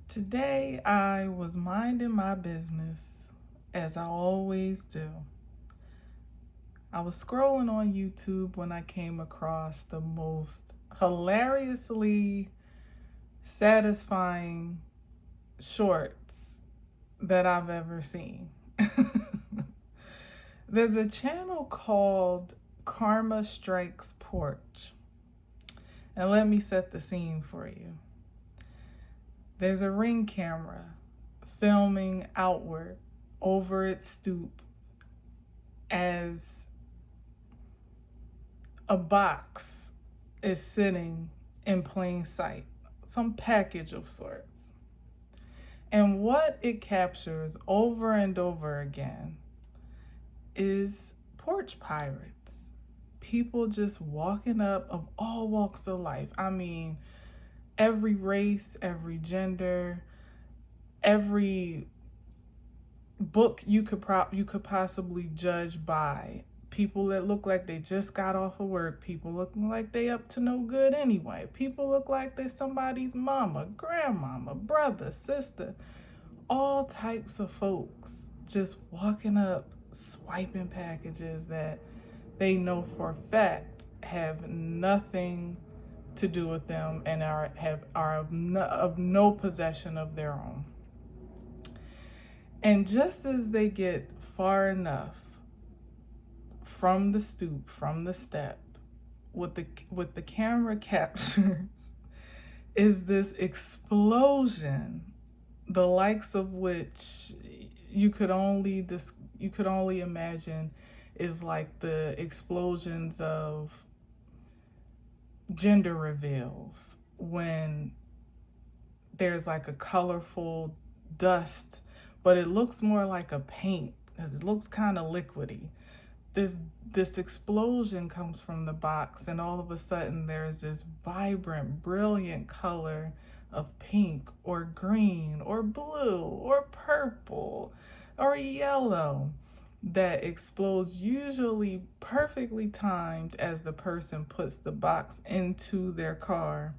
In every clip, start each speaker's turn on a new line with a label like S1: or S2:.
S1: Today I was minding my business, as I always do. I was scrolling on YouTube when I came across the most hilariously satisfying shorts that I've ever seen. There's a channel called Karma Strikes Porch. And let me set the scene for you. There's a ring camera filming outward over its stoop as a box is sitting in plain sight, some package of sorts. And what it captures over and over again is porch pirates. People just walking up of all walks of life. I mean, every race, every gender, every book you could possibly judge by. People that look like they just got off of work, people looking like they up to no good anyway, people look like they're somebody's mama, grandmama, brother, sister, all types of folks just walking up, swiping packages that they know for a fact have nothing to do with them and are of no possession of their own. And just as they get far enough from the stoop, from the step, what the camera captures is this explosion, the likes of which you could only imagine is like the explosions of gender reveals when there's like a colorful dust, but it looks more like a paint because it looks kind of liquidy. This explosion comes from the box, and all of a sudden there's this vibrant, brilliant color of pink or green or blue or purple or yellow that explodes, usually perfectly timed as the person puts the box into their car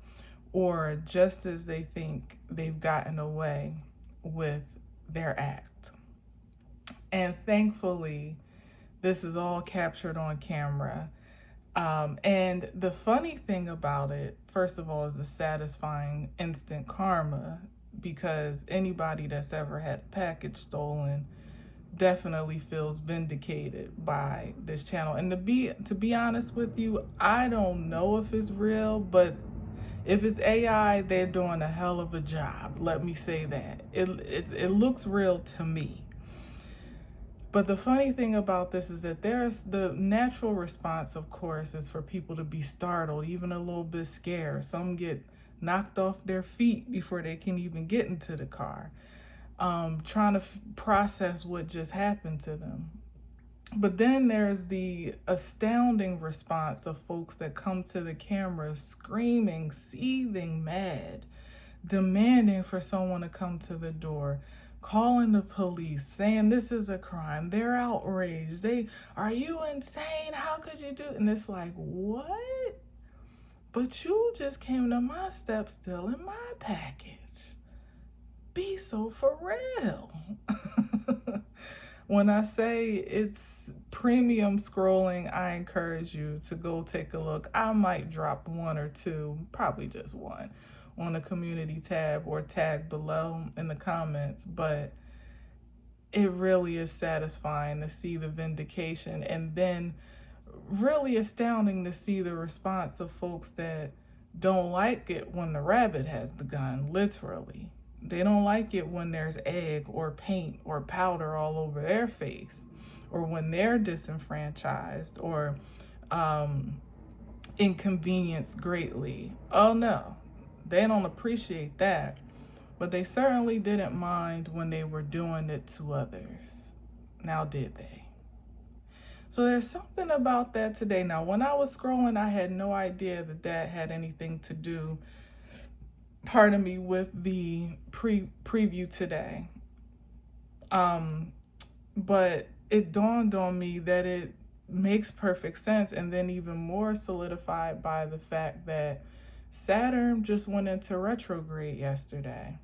S1: or just as they think they've gotten away with their act. And thankfully, this is all captured on camera. And the funny thing about it, first of all, is the satisfying instant karma, because anybody that's ever had a package stolen definitely feels vindicated by this channel. And to be honest with you, I don't know if it's real, but if it's AI, they're doing a hell of a job. Let me say that. It looks real to me. But the funny thing about this is that there's the natural response, of course, is for people to be startled, even a little bit scared. Some get knocked off their feet before they can even get into the car, trying to process what just happened to them. But then there's the astounding response of folks that come to the camera screaming, seething mad, demanding for someone to come to the door, calling the police, saying this is a crime. They're outraged. Are you insane? How could you do it? And it's like, what? But you just came to my step still in my package. Be so for real. When I say it's premium scrolling, I encourage you to go take a look. I might drop one or two, probably just one, on the community tab or tag below in the comments, but it really is satisfying to see the vindication, and then really astounding to see the response of folks that don't like it when the rabbit has the gun, literally. They don't like it when there's egg or paint or powder all over their face, or when they're disenfranchised or inconvenienced greatly. Oh no, they don't appreciate that. But they certainly didn't mind when they were doing it to others. Now, did they? So there's something about that today. Now, when I was scrolling, I had no idea that that had anything to do, pardon me, with the preview today. But it dawned on me that it makes perfect sense, and then even more solidified by the fact that Saturn just went into retrograde yesterday.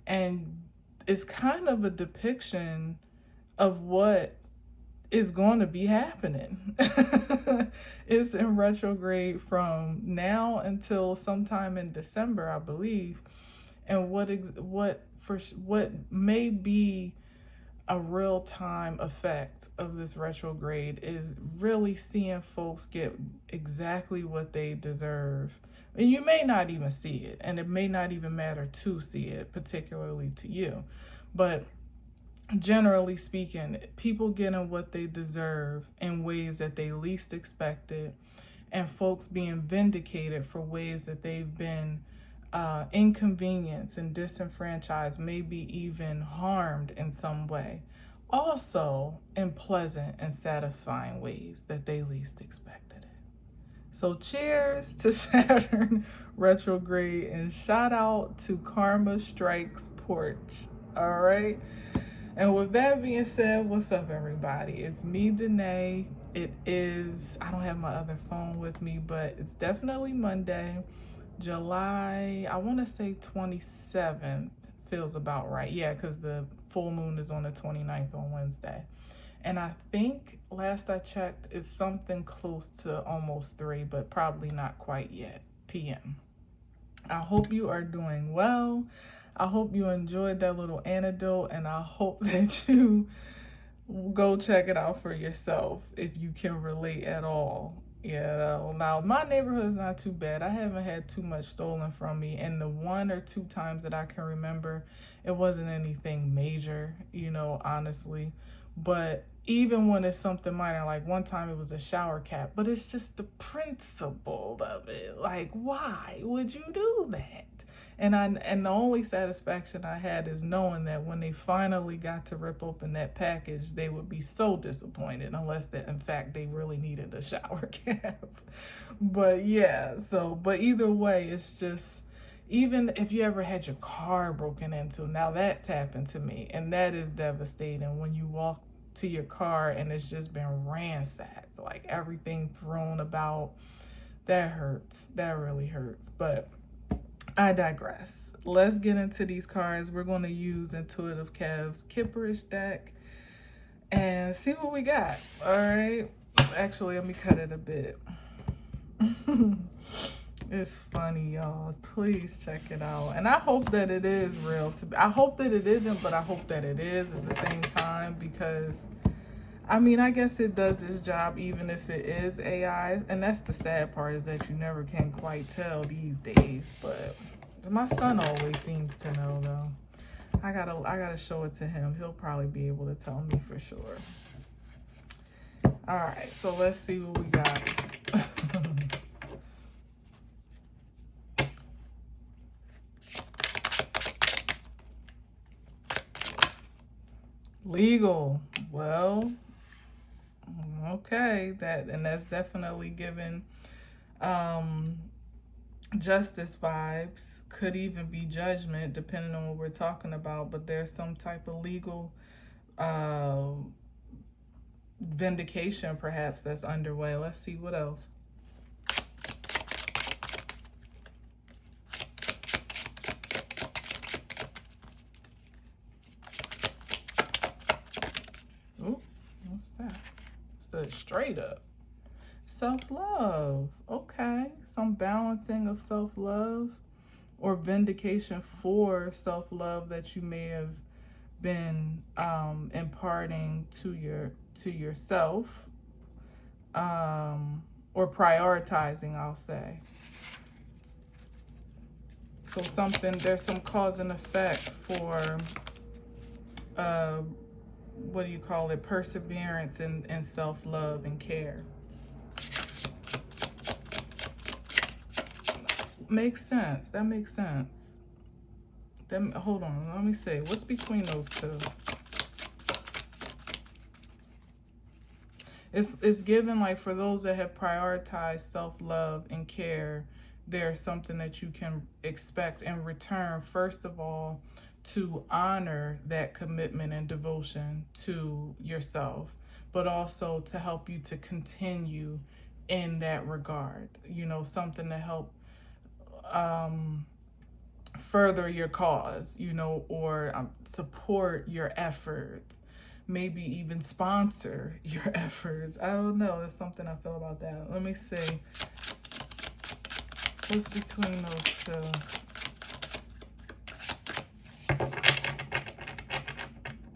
S1: And it's kind of a depiction of what is going to be happening. It's in retrograde from now until sometime in December, I believe. And what may be a real time effect of this retrograde is really seeing folks get exactly what they deserve. And you may not even see it, and it may not even matter to see it, particularly to you. But generally speaking, people getting what they deserve in ways that they least expected, and folks being vindicated for ways that they've been inconvenienced and disenfranchised, maybe even harmed in some way, also in pleasant and satisfying ways that they least expected it. So cheers to Saturn retrograde, and shout out to Karma Strikes Porch. All right. And with that being said, what's up, everybody? It's me, Danae. It is, I don't have my other phone with me, but it's definitely Monday, July, I want to say 27th. Feels about right. Yeah, because the full moon is on the 29th on Wednesday. And I think last I checked, it's something close to almost 3, but probably not quite yet, p.m. I hope you are doing well. I hope you enjoyed that little anecdote, and I hope that you go check it out for yourself if you can relate at all. Yeah, now my neighborhood is not too bad. I haven't had too much stolen from me, and the 1 or 2 times that I can remember, it wasn't anything major, honestly. But even when it's something minor, like one time it was a shower cap, but it's just the principle of it. Like, why would you do that? And the only satisfaction I had is knowing that when they finally got to rip open that package, they would be so disappointed, unless that in fact they really needed a shower cap. But yeah, but either way, it's just, even if you ever had your car broken into, now that's happened to me, and that is devastating when you walk to your car and it's just been ransacked, like everything thrown about. That hurts. That really hurts. But I digress. Let's get into these cards. We're going to use Intuitive Kev's Kipperish deck and see what we got. All right. Actually, let me cut it a bit. It's funny, y'all. Please check it out. And I hope that it is real. I hope that it isn't, but I hope that it is at the same time, because I guess it does its job even if it is AI. And that's the sad part, is that you never can quite tell these days. But my son always seems to know, though. I gotta show it to him. He'll probably be able to tell me for sure. All right, so let's see what we got. Legal. Well, okay, that's definitely given justice vibes. Could even be judgment, depending on what we're talking about, but there's some type of legal vindication perhaps that's underway. Let's see what else. Oh, what's that? It's the straight up. Self-love. Okay. Some balancing of self-love or vindication for self-love that you may have been imparting to yourself, or prioritizing, I'll say. So there's some cause and effect for what do you call it? Perseverance and self-love and care. Makes sense. That makes sense. Hold on. Let me see. What's between those two? It's given, like, for those that have prioritized self-love and care, there's something that you can expect in return. First of all, to honor that commitment and devotion to yourself, but also to help you to continue in that regard. Something to help further your cause, or support your efforts, maybe even sponsor your efforts. I don't know. There's something I feel about that. Let me see. What's between those two?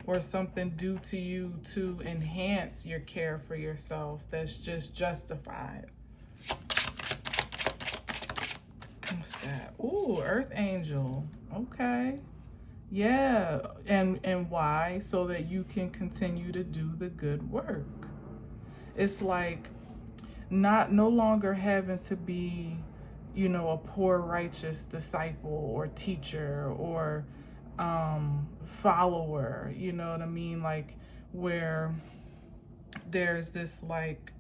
S1: Or something due to you to enhance your care for yourself that's just justified. What's that? Ooh, Earth Angel. Okay. Yeah. And why? So that you can continue to do the good work. It's like no longer having to be, a poor righteous disciple or teacher or follower, you know what I mean? Like where there's this like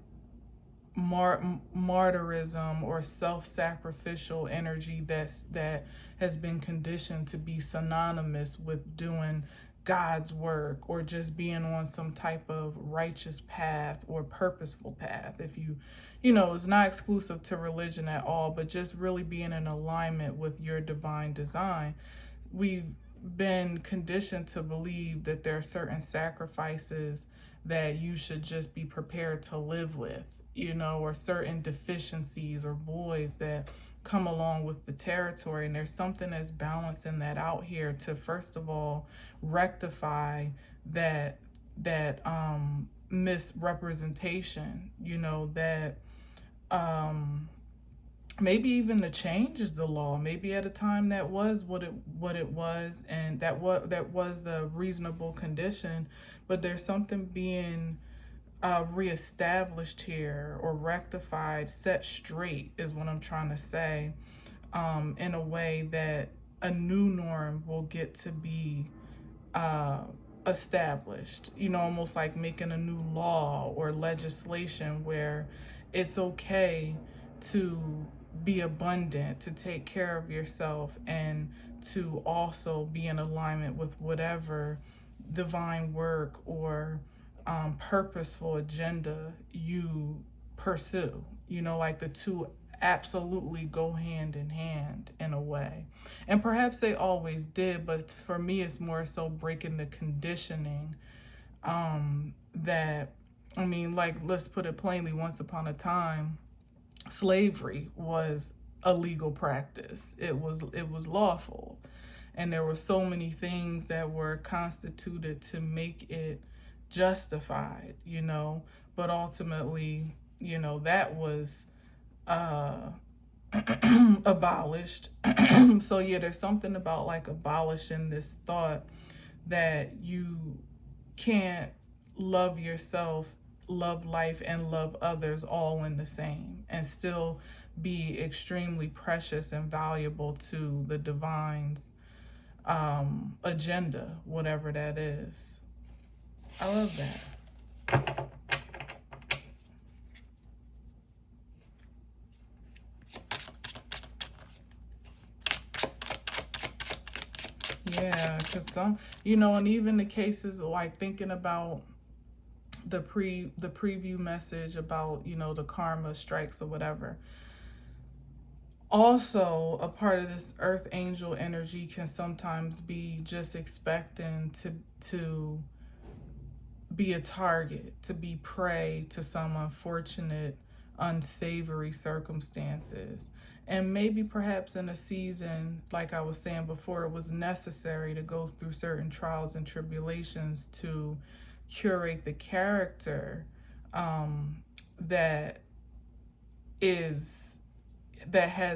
S1: martyrism or self-sacrificial energy that has been conditioned to be synonymous with doing God's work or just being on some type of righteous path or purposeful path. If it's not exclusive to religion at all, but just really being in alignment with your divine design. We've been conditioned to believe that there are certain sacrifices that you should just be prepared to live with, or certain deficiencies or voids that come along with the territory. And there's something that's balancing that out here to, first of all, rectify that misrepresentation, that maybe even to change the law. Maybe at a time that was what it was, and that was the reasonable condition, but there's something being reestablished here or rectified, set straight is what I'm trying to say, in a way that a new norm will get to be established, almost like making a new law or legislation where it's okay to be abundant, to take care of yourself, and to also be in alignment with whatever divine work or purposeful agenda you pursue. Like the two absolutely go hand in hand in a way. And perhaps they always did, but for me, it's more so breaking the conditioning that, like, let's put it plainly, once upon a time, slavery was a legal practice. It was lawful. And there were so many things that were constituted to make it justified, but ultimately, that was abolished. So yeah, there's something about like abolishing this thought that you can't love yourself, love life, and love others all in the same and still be extremely precious and valuable to the divine's agenda, whatever that is. I love that. Yeah, because some, and even the cases like thinking about the preview message about, the karma strikes or whatever. Also, a part of this earth angel energy can sometimes be just expecting to be a target, to be prey to some unfortunate, unsavory circumstances. And maybe perhaps in a season, like I was saying before, it was necessary to go through certain trials and tribulations to curate the character that has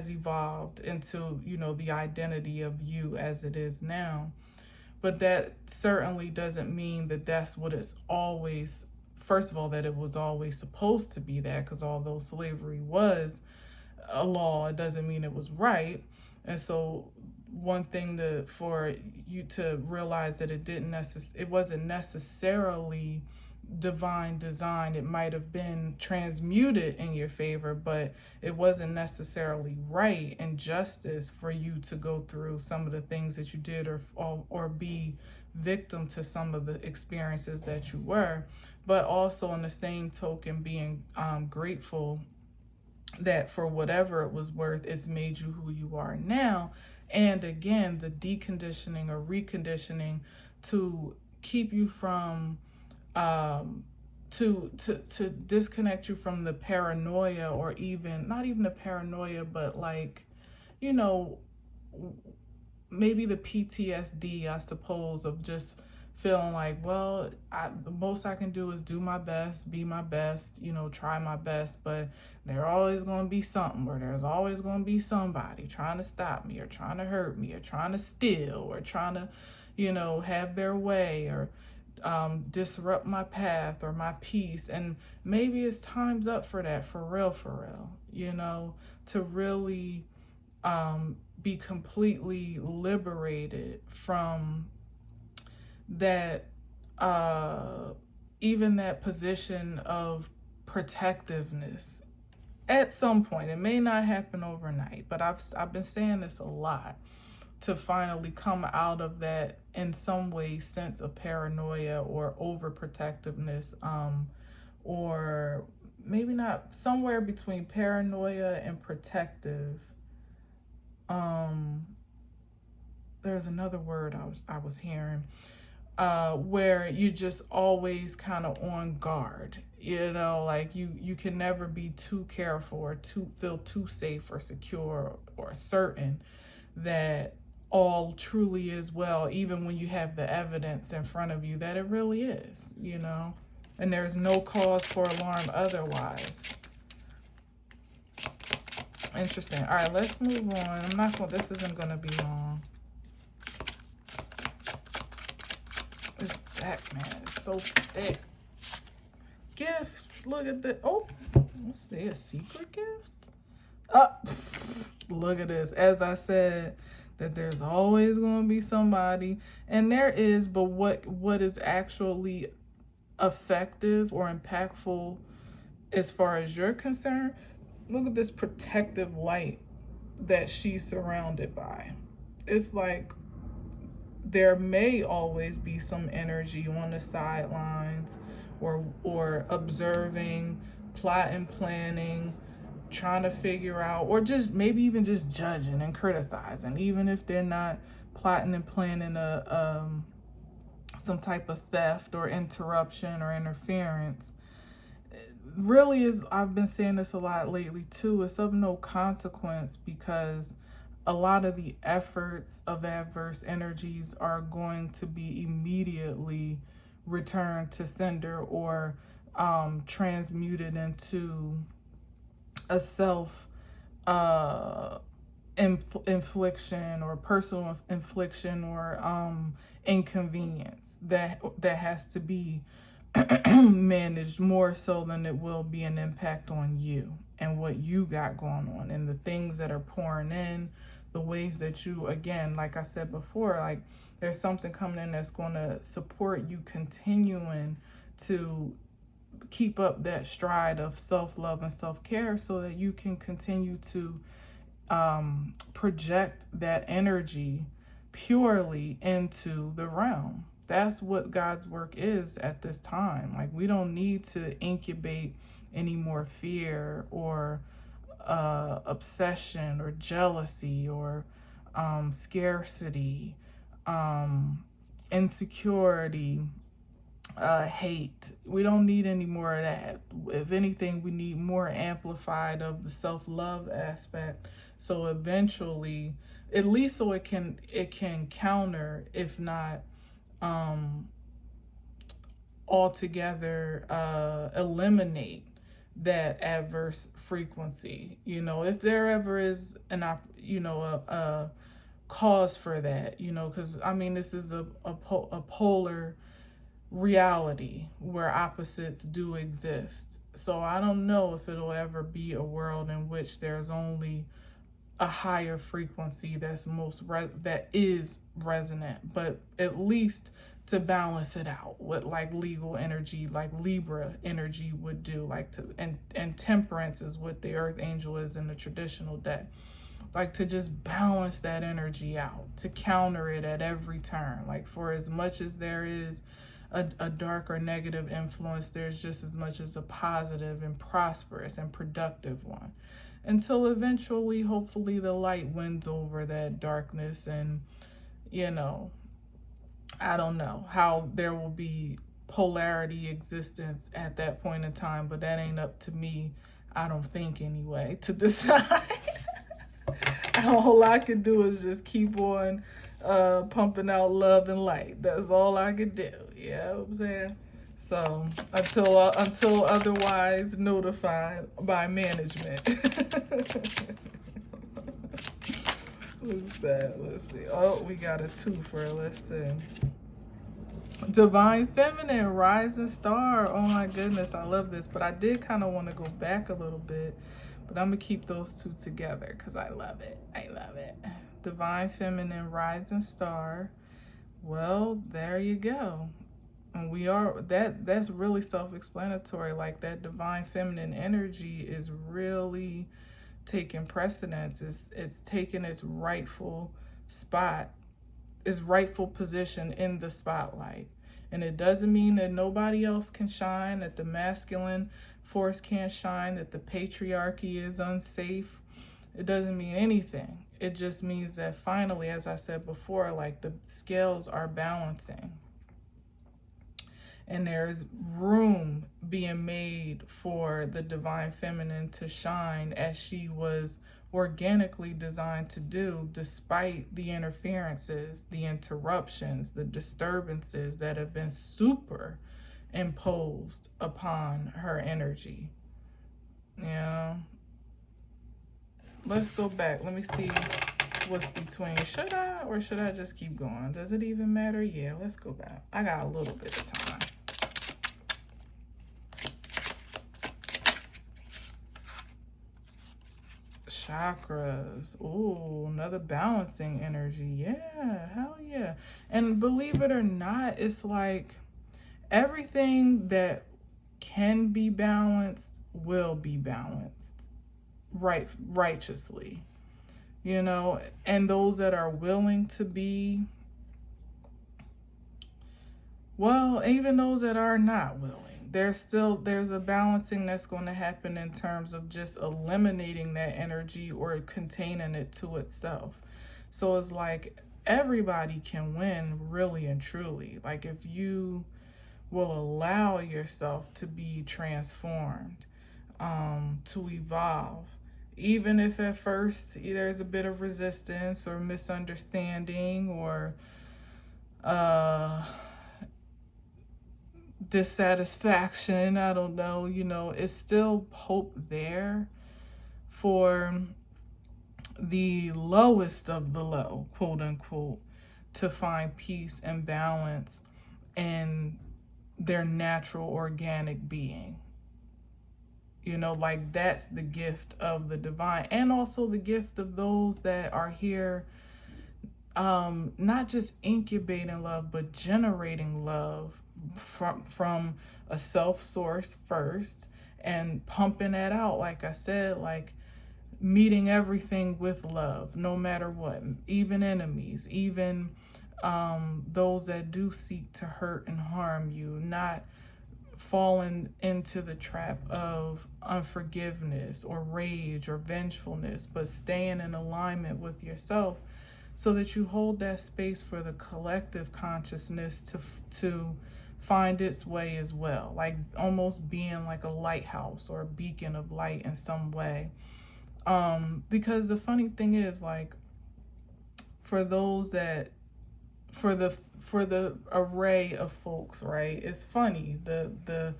S1: evolved into, the identity of you as it is now. But that certainly doesn't mean that that's what it's always, first of all, that it was always supposed to be that, because although slavery was a law, it doesn't mean it was right. And so one thing for you to realize that it wasn't necessarily divine design. It might have been transmuted in your favor, but it wasn't necessarily right and justice for you to go through some of the things that you did or be victim to some of the experiences that you were. But also in the same token, being grateful that for whatever it was worth, it's made you who you are now. And again, the deconditioning or reconditioning to keep you from to disconnect you from the paranoia, or even not even the paranoia, but like, you know, maybe the PTSD, I suppose, of just feeling like, well, the most I can do is do my best, be my best, try my best, but there's always going to be something, or there's always going to be somebody trying to stop me, or trying to hurt me, or trying to steal, or trying to, have their way, or disrupt my path or my peace. And maybe it's time's up for that, for real, to really be completely liberated from that, even that position of protectiveness. At some point, it may not happen overnight, but I've been saying this a lot, to finally come out of that, in some way, sense of paranoia or overprotectiveness, or maybe not, somewhere between paranoia and protective. There's another word I was hearing, where you just always kind of on guard, like you can never be too careful, or feel too safe or secure or certain that all truly is well, even when you have the evidence in front of you that it really is, and there's no cause for alarm otherwise. Interesting. All right, let's move on. This isn't going to be long. This deck, man, it's so thick. Gift. Look at the, let's see, a secret gift? Look at this. As I said, that there's always going to be somebody, and there is, but what is actually effective or impactful as far as you're concerned, look at this protective light that she's surrounded by. It's like there may always be some energy on the sidelines, or observing, plotting, planning, trying to figure out, or just maybe even just judging and criticizing, even if they're not plotting and planning some type of theft or interruption or interference. Really is, I've been saying this a lot lately too, it's of no consequence, because a lot of the efforts of adverse energies are going to be immediately returned to sender, or transmuted into a self infliction, or personal infliction, or inconvenience that has to be managed, more so than it will be an impact on you and what you got going on, and the things that are pouring in, the ways that you, again, like I said before, like there's something coming in that's going to support you continuing to keep up that stride of self-love and self-care, so that you can continue to project that energy purely into the realm. That's what God's work is at this time. Like, we don't need to incubate any more fear, or obsession, or jealousy, or scarcity, insecurity, hate. We don't need any more of that. If anything, we need more amplified of the self-love aspect. So eventually, at least so it can counter, if not altogether eliminate that adverse frequency. If there ever is a cause for that, because this is a polar reality where opposites do exist. So I don't know if it'll ever be a world in which there's only a higher frequency that's that is resonant, but at least to balance it out, what like legal energy, like Libra energy would do, like and temperance is what the earth angel is in the traditional deck, like to just balance that energy out, to counter it at every turn. Like, for as much as there is a dark or negative influence, there's just as much as a positive and prosperous and productive one. until eventually, hopefully, the light wins over that darkness. And, you know, I don't know how there will be polarity existence at that point in time, but that ain't up to me, I don't think anyway, to decide. All I can do is just keep on pumping out love and light. That's all I can do. You know what I'm saying? So until otherwise notified by management. What's that? Let's see. Oh, we got a twofer. Let's see. Divine Feminine, Rising Star. Oh my goodness, I love this. But I did kind of want to go back a little bit. But I'm going to keep those two together because I love it. I love it. Divine Feminine, Rising Star. Well, there you go. And we are, that's really self-explanatory. Like, that Divine Feminine energy is really taking precedence. It's taking its rightful spot, its rightful position in the spotlight. And it doesn't mean that nobody else can shine, that the masculine force can't shine, that the patriarchy is unsafe. It doesn't mean anything. It just means that finally, as I said before, like, the scales are balancing. And there's room being made for the Divine Feminine to shine as she was organically designed to do, despite the interferences, the interruptions, the disturbances that have been superimposed upon her energy. You know? Let's go back. Let me see what's between. Should I, or should I just keep going? Does it even matter? Yeah, let's go back. I got a little bit of time. Chakras. Ooh, another balancing energy. Yeah, hell yeah. And believe it or not, it's like everything that can be balanced will be balanced righteously. You know, and those that are willing to be, well, even those that are not willing, there's a balancing that's going to happen in terms of just eliminating that energy or containing it to itself. So it's like everybody can win, really and truly. Like, if you will allow yourself to be transformed, to evolve, even if at first there's a bit of resistance or misunderstanding or dissatisfaction, I don't know, you know, it's still hope there for the lowest of the low, quote unquote, to find peace and balance in their natural organic being. You know, like, that's the gift of the divine, and also the gift of those that are here, not just incubating love, but generating love from a self source first and pumping that out. Like I said, like, meeting everything with love, no matter what, even enemies, even those that do seek to hurt and harm you, not falling into the trap of unforgiveness or rage or vengefulness, but staying in alignment with yourself so that you hold that space for the collective consciousness to find its way as well, like almost being like a lighthouse or a beacon of light in some way. Because the funny thing is, like, for those that, for the array of folks, right? It's funny, the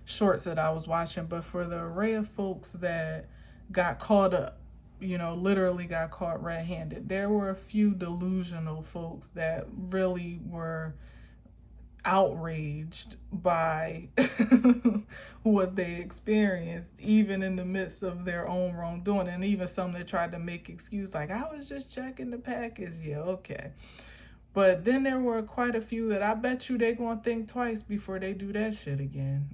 S1: shorts that I was watching, but for the array of folks that got caught up, you know, literally got caught red-handed, there were a few delusional folks that really were outraged by what they experienced, even in the midst of their own wrongdoing. And even some that tried to make excuse, like, I was just checking the package. Yeah, okay. But then there were quite a few that I bet you they gonna think twice before they do that shit again.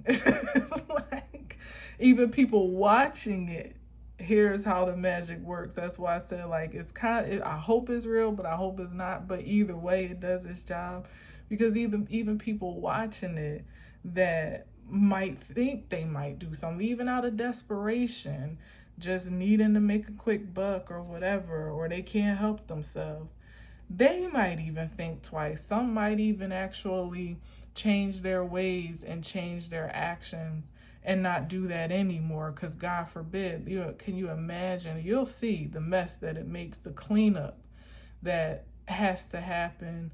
S1: Like, even people watching it, here's how the magic works. That's why I said, like, it's I hope it's real, but I hope it's not. But either way, it does its job. Because even people watching it that might think they might do something, even out of desperation, just needing to make a quick buck or whatever, or they can't help themselves, they might even think twice. Some might even actually change their ways and change their actions and not do that anymore, because God forbid, can you imagine? You'll see the mess that it makes, the cleanup that has to happen,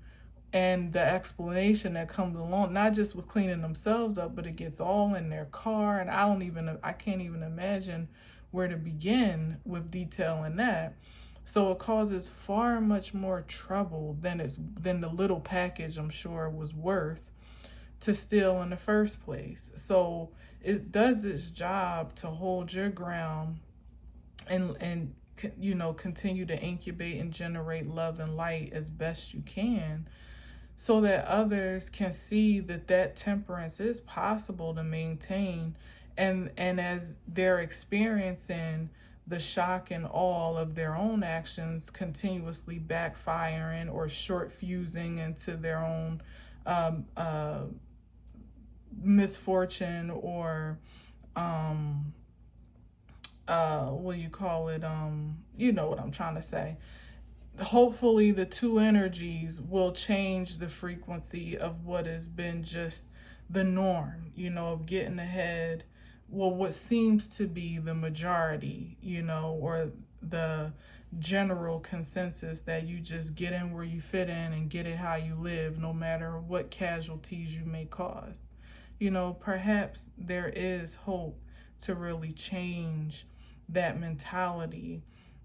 S1: and the explanation that comes along, not just with cleaning themselves up, but it gets all in their car. And I can't even imagine where to begin with detailing that. So it causes far much more trouble than the little package I'm sure was worth to steal in the first place. So it does its job to hold your ground and continue to incubate and generate love and light as best you can, so that others can see that temperance is possible to maintain. And as they're experiencing the shock and awe of their own actions continuously backfiring or short fusing into their own misfortune, or what you call it, you know what I'm trying to say. Hopefully the two energies will change the frequency of what has been just the norm, of getting ahead. Well, what seems to be the majority, or the general consensus, that you just get in where you fit in and get it how you live, no matter what casualties you may cause. Perhaps there is hope to really change that mentality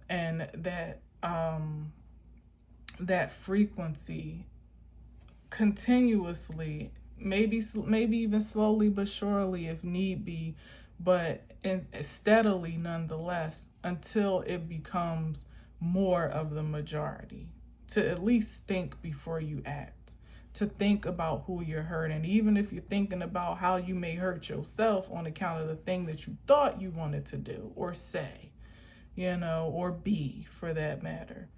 S1: and that frequency continuously, maybe even slowly but surely if need be, but steadily nonetheless, until it becomes more of the majority. To at least think before you act, to think about who you're hurting, even if you're thinking about how you may hurt yourself on account of the thing that you thought you wanted to do or say, or be, for that matter.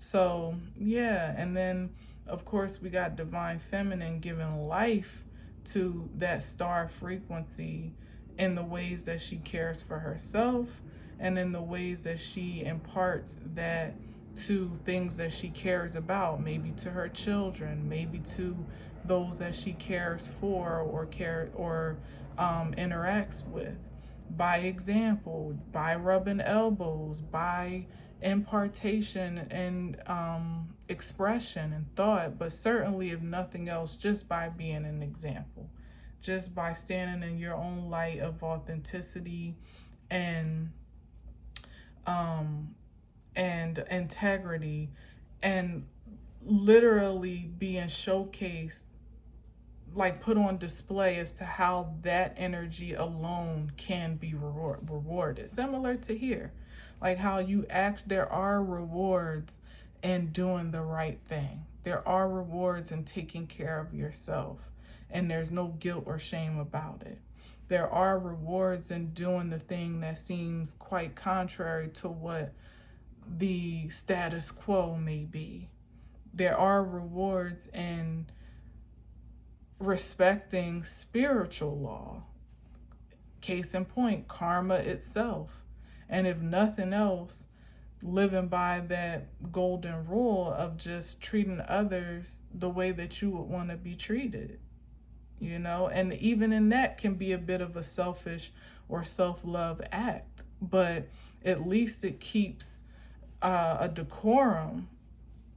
S1: So yeah, and then of course we got divine feminine giving life to that star frequency in the ways that she cares for herself, and in the ways that she imparts that to things that she cares about, maybe to her children, maybe to those that she cares for or interacts with. By example, by rubbing elbows, by impartation and expression and thought, but certainly, if nothing else, just by being an example, just by standing in your own light of authenticity and integrity, and literally being showcased, like put on display, as to how that energy alone can be rewarded. Similar to here, like how there are rewards in doing the right thing. There are rewards in taking care of yourself, and there's no guilt or shame about it. There are rewards in doing the thing that seems quite contrary to what the status quo may be. There are rewards in respecting spiritual law. Case in point, karma itself. And if nothing else, living by that golden rule of just treating others the way that you would want to be treated. And even in that can be a bit of a selfish or self-love act, but at least it keeps a decorum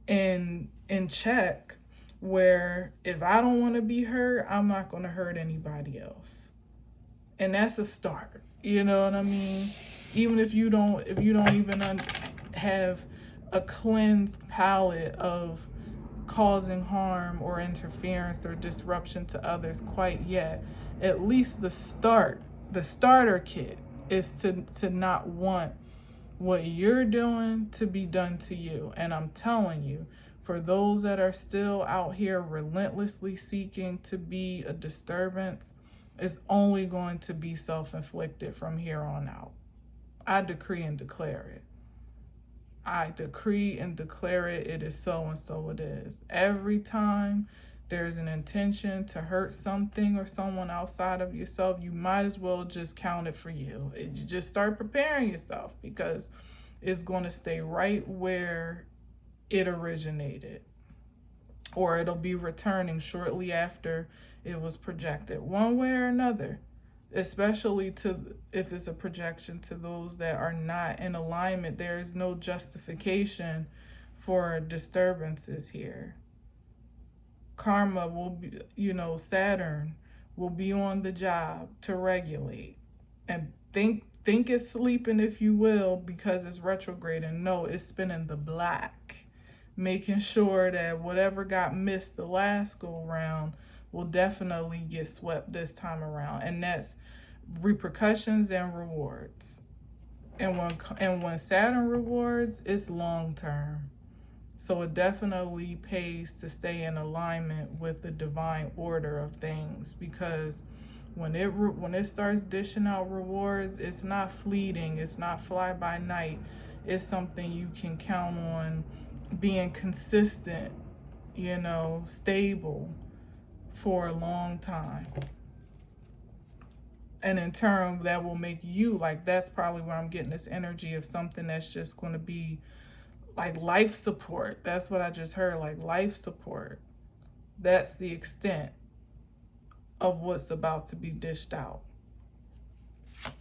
S1: in check, where if I don't want to be hurt, I'm not going to hurt anybody else. And that's a start. You know what I mean? Even if you don't even have a cleansed palette of causing harm or interference or disruption to others quite yet, at least the starter kit is to not want what you're doing to be done to you. And I'm telling you, for those that are still out here relentlessly seeking to be a disturbance, it's only going to be self-inflicted from here on out. I decree and declare it. I decree and declare it. It is so, and so it is. Every time there's an intention to hurt something or someone outside of yourself, you might as well just count it for you. You just start preparing yourself, because it's going to stay right where it originated, or it'll be returning shortly after it was projected, one way or another, especially if it's a projection to those that are not in alignment. There is no justification for disturbances here. Karma will be, Saturn will be on the job to regulate. And think it's sleeping, if you will, because it's retrograde. And no, it's spinning the black, making sure that whatever got missed the last go round will definitely get swept this time around. And that's repercussions and rewards. And when Saturn rewards, it's long term. So it definitely pays to stay in alignment with the divine order of things, because when it starts dishing out rewards, it's not fleeting, it's not fly by night. It's something you can count on being consistent, stable for a long time. And in turn, that will make you, that's probably where I'm getting this energy of something that's just going to be like life support. That's what I just heard, like life support. That's the extent of what's about to be dished out.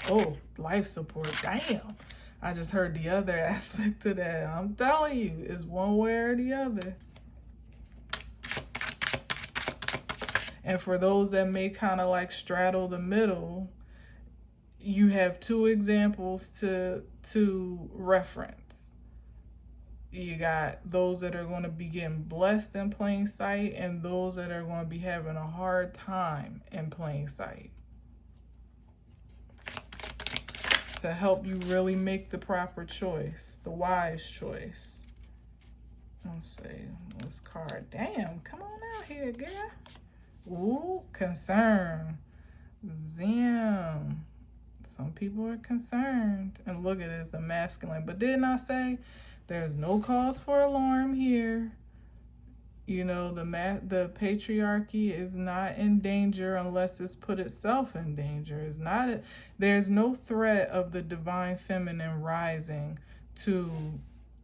S1: Oh, life support. Damn. I just heard the other aspect of that. I'm telling you, it's one way or the other. And for those that may kind of like straddle the middle, you have two examples to reference. You got those that are going to be getting blessed in plain sight, and those that are going to be having a hard time in plain sight, to help you really make the proper choice, the wise choice. Let's see, this card. Damn, come on out here, girl. Ooh, concern. Zim. Some people are concerned. And look at it, it's a masculine. But didn't I say there's no cause for alarm here? The patriarchy is not in danger unless it's put itself in danger. There's no threat of the divine feminine rising to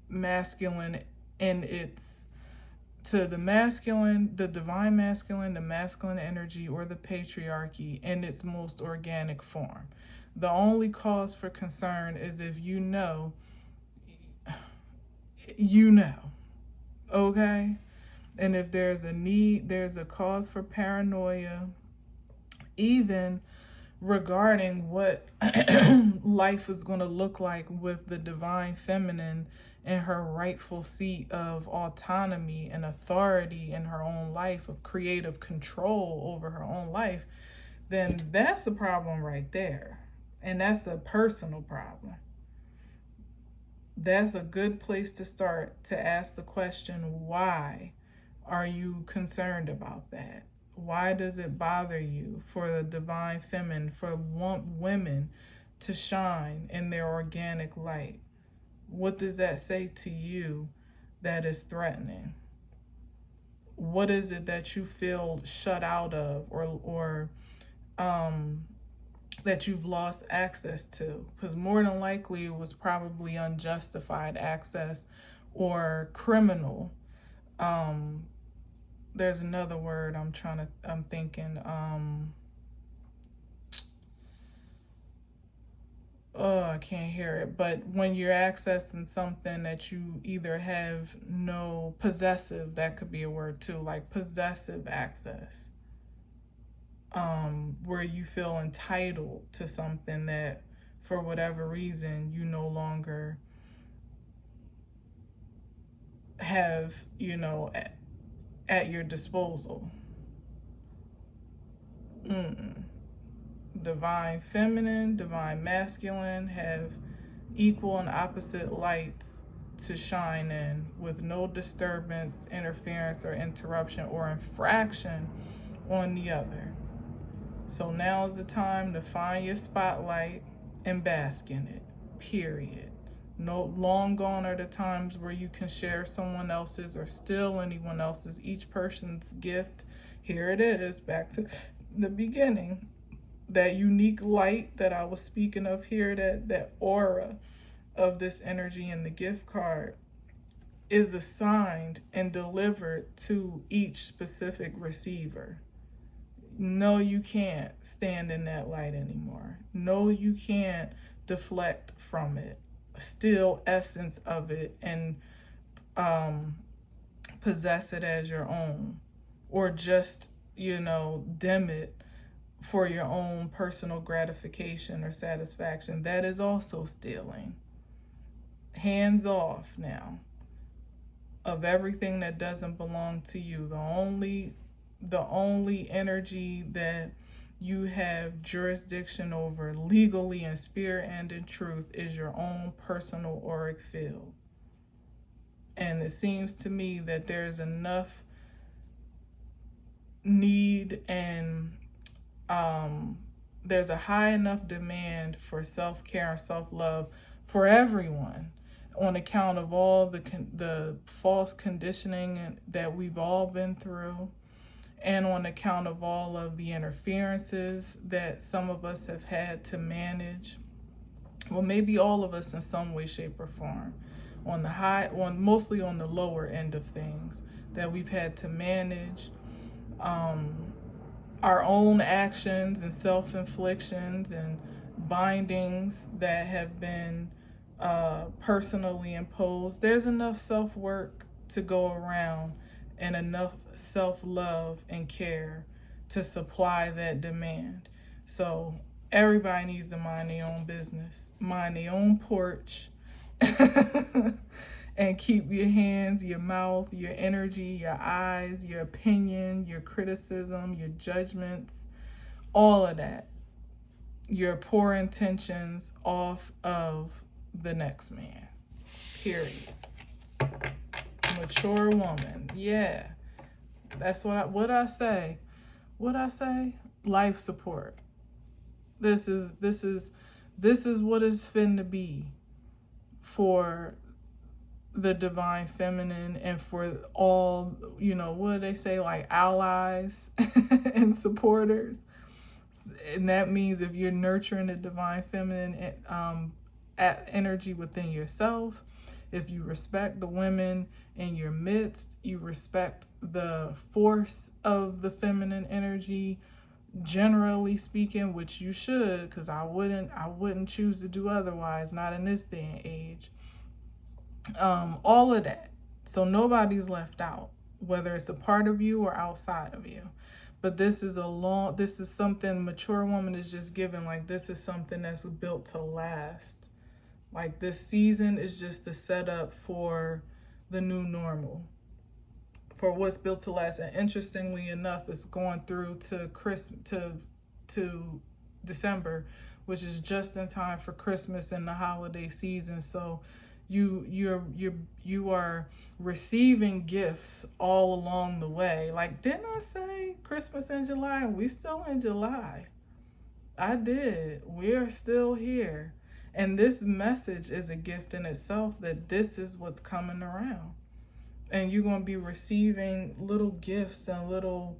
S1: masculine to the masculine, the divine masculine, the masculine energy, or the patriarchy in its most organic form. The only cause for concern is if you know, okay? And if there's a need, there's a cause for paranoia, even regarding what life is going to look like with the divine feminine in her rightful seat of autonomy and authority in her own life, of creative control over her own life, then that's a problem right there. And that's a personal problem. That's a good place to start, to ask the question, why are you concerned about that? Why does it bother you for the divine feminine, for women to shine in their organic light? What does that say to you that is threatening? What is it that you feel shut out of, or that you've lost access to? Because more than likely it was probably unjustified access or criminal. There's another word I'm thinking. I can't hear it. But when you're accessing something that you either have no possessive, that could be a word too, like possessive access. Where you feel entitled to something that for whatever reason you no longer have, at your disposal. Divine feminine, divine masculine have equal and opposite lights to shine in, with no disturbance, interference, or interruption or infraction on the other. So now is the time to find your spotlight and bask in it, period. No, long gone are the times where you can share someone else's or steal anyone else's. Each person's gift, here it is, back to the beginning. That unique light that I was speaking of here, that aura of this energy in the gift card is assigned and delivered to each specific receiver. No, you can't stand in that light anymore. No, you can't deflect from it, steal essence of it, and possess it as your own, or just, dim it for your own personal gratification or satisfaction. That is also stealing. Hands off now of everything that doesn't belong to you. The only energy that you have jurisdiction over legally in spirit and in truth is your own personal auric field. And it seems to me that there's enough need and there's a high enough demand for self-care and self-love for everyone, on account of all the false conditioning that we've all been through, and on account of all of the interferences that some of us have had to manage. Well, maybe all of us in some way, shape, or form. Mostly on the lower end of things that we've had to manage. Our own actions and self-inflictions and bindings that have been personally imposed. There's enough self-work to go around and enough self-love and care to supply that demand. So everybody needs to mind their own business, mind their own porch, and keep your hands, your mouth, your energy, your eyes, your opinion, your criticism, your judgments, all of that, your poor intentions off of the next man. Period. Mature woman. Yeah. That's what I say. What I say? Life support. This is what it's finna be for the divine feminine, and for all, what do they say, like allies and supporters. And that means if you're nurturing the divine feminine energy within yourself, if you respect the women in your midst, you respect the force of the feminine energy, generally speaking, which you should, because I wouldn't choose to do otherwise, not in this day and age. All of that. So nobody's left out, whether it's a part of you or outside of you. But this is something mature woman is just given. Like, this is something that's built to last. Like, this season is just the setup for the new normal, for what's built to last. And interestingly enough, it's going through to to December, which is just in time for Christmas and the holiday season. So you are receiving gifts all along the way. Like, didn't I say Christmas in July? We still in July. I did. We are still here. And this message is a gift in itself, that this is what's coming around. And you're going to be receiving little gifts and little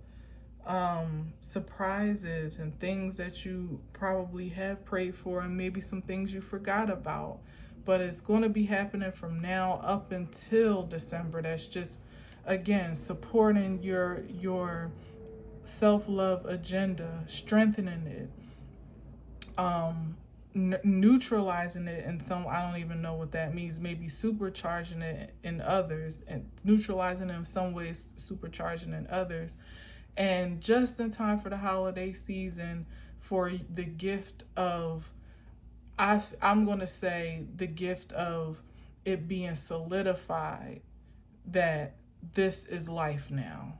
S1: surprises and things that you probably have prayed for, and maybe some things you forgot about. But it's going to be happening from now up until December. That's just, again, supporting your self-love agenda, strengthening it, neutralizing it in some, I don't even know what that means, maybe supercharging it in others, and neutralizing it in some ways, supercharging in others. And just in time for the holiday season, for the gift of, I'm going to say, the gift of it being solidified that this is life now.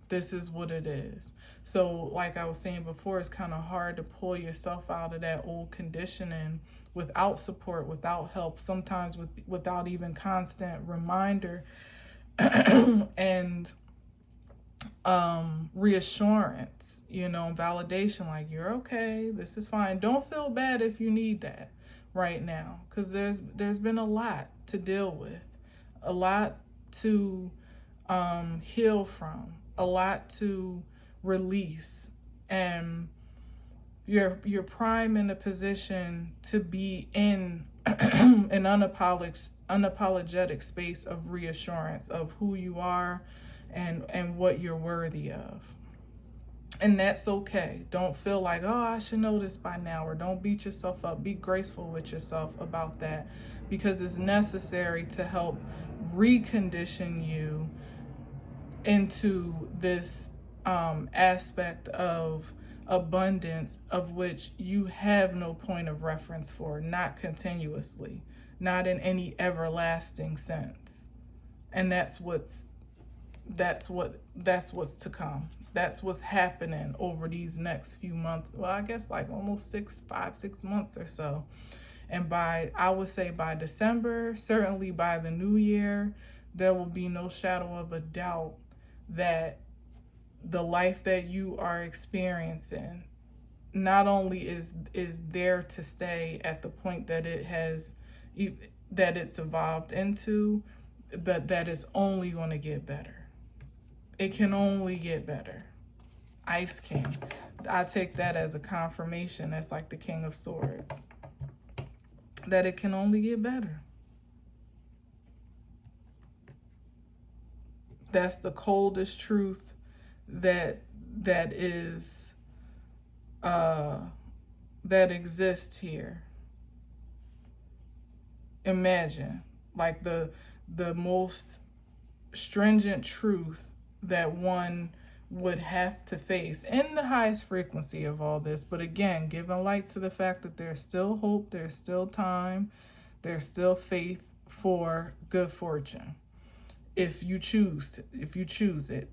S1: This is what it is. So like I was saying before, it's kind of hard to pull yourself out of that old conditioning without support, without help, sometimes without even constant reminder and reassurance, validation, like, you're okay, this is fine. Don't feel bad if you need that. right now, because there's been a lot to deal with, a lot to heal from, a lot to release, and you're prime in a position to be in an unapologetic space of reassurance of who you are and what you're worthy of. And that's okay. Don't feel like, oh, I should know this by now, or don't beat yourself up. Be graceful with yourself about that, because it's necessary to help recondition you into this aspect of abundance of which you have no point of reference for, not continuously, not in any everlasting sense. And that's what's to come. That's what's happening over these next few months. Well, I guess like almost 6 months or so. And I would say by December, certainly by the new year, there will be no shadow of a doubt that the life that you are experiencing not only is there to stay at the point that it's evolved into, but that is only going to get better. It can only get better. Ice King. I take that as a confirmation. That's like the King of Swords. That it can only get better. That's the coldest truth that exists here. Imagine, like the most stringent truth that one would have to face in the highest frequency of all this. But again, giving light to the fact that there's still hope, there's still time, there's still faith for good fortune. If you choose it,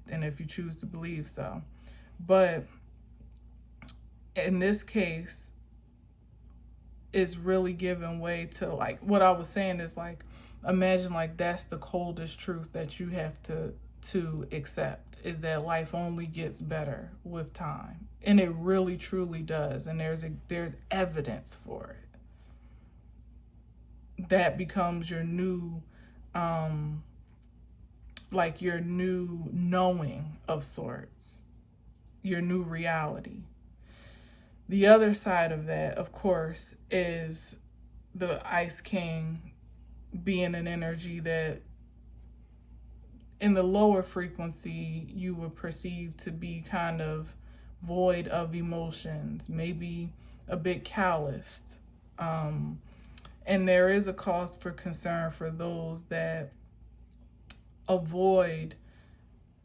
S1: and if you choose to believe so. But in this case, it's really giving way to, like, what I was saying is, like, imagine like that's the coldest truth that you have to accept, is that life only gets better with time. And it really truly does. And there's evidence for it. That becomes your new like your new knowing of sorts, your new reality. The other side of that, of course, is the Ice King being an energy that in the lower frequency you would perceive to be kind of void of emotions, maybe a bit calloused. And there is a cause for concern for those that avoid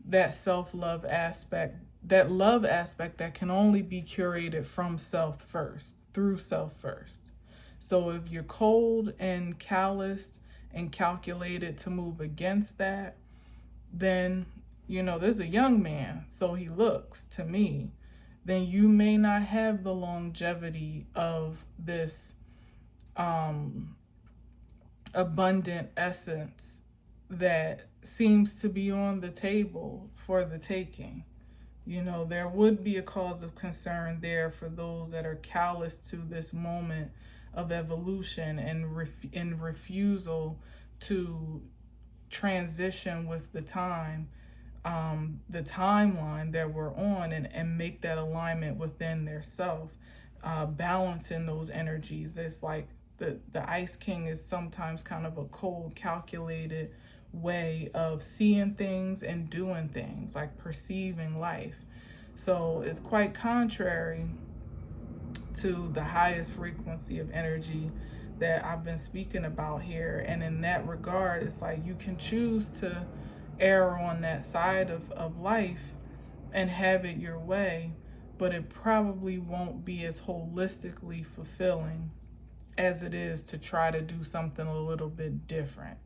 S1: that self-love aspect, that love aspect that can only be curated from self first, through self first. So if you're cold and calloused and calculated to move against that, then, there's a young man, so he looks to me, then you may not have the longevity of this abundant essence that seems to be on the table for the taking. There would be a cause of concern there for those that are callous to this moment of evolution and refusal to transition with the the timeline that we're on, and make that alignment within their self, balancing those energies. It's like the Ice King is sometimes kind of a cold, calculated way of seeing things and doing things, like perceiving life. So it's quite contrary to the highest frequency of energy that I've been speaking about here. And in that regard, it's like you can choose to err on that side of life and have it your way, but it probably won't be as holistically fulfilling as it is to try to do something a little bit different,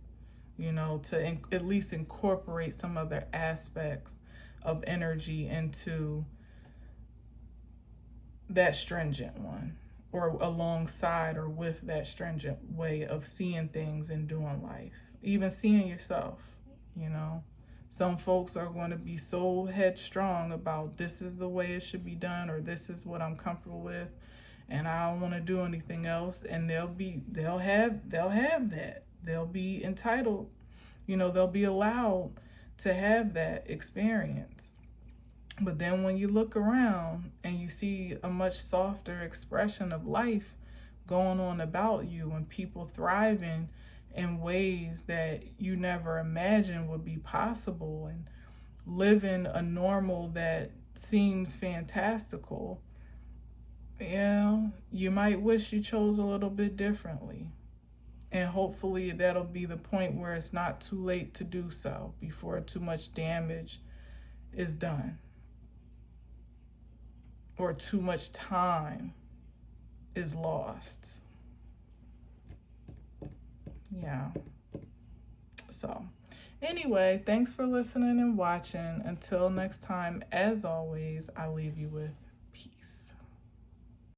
S1: to at least incorporate some other aspects of energy into that stringent one, or alongside or with that stringent way of seeing things and doing life, even seeing yourself. Some folks are going to be so headstrong about this is the way it should be done, or this is what I'm comfortable with, and I don't want to do anything else. And they'll have that. They'll be entitled, they'll be allowed to have that experience. But then when you look around and you see a much softer expression of life going on about you, and people thriving in ways that you never imagined would be possible, and living a normal that seems fantastical, you might wish you chose a little bit differently. And hopefully that'll be the point where it's not too late to do so before too much damage is done, or too much time is lost. Yeah. So, anyway, thanks for listening and watching. Until next time, as always, I leave you with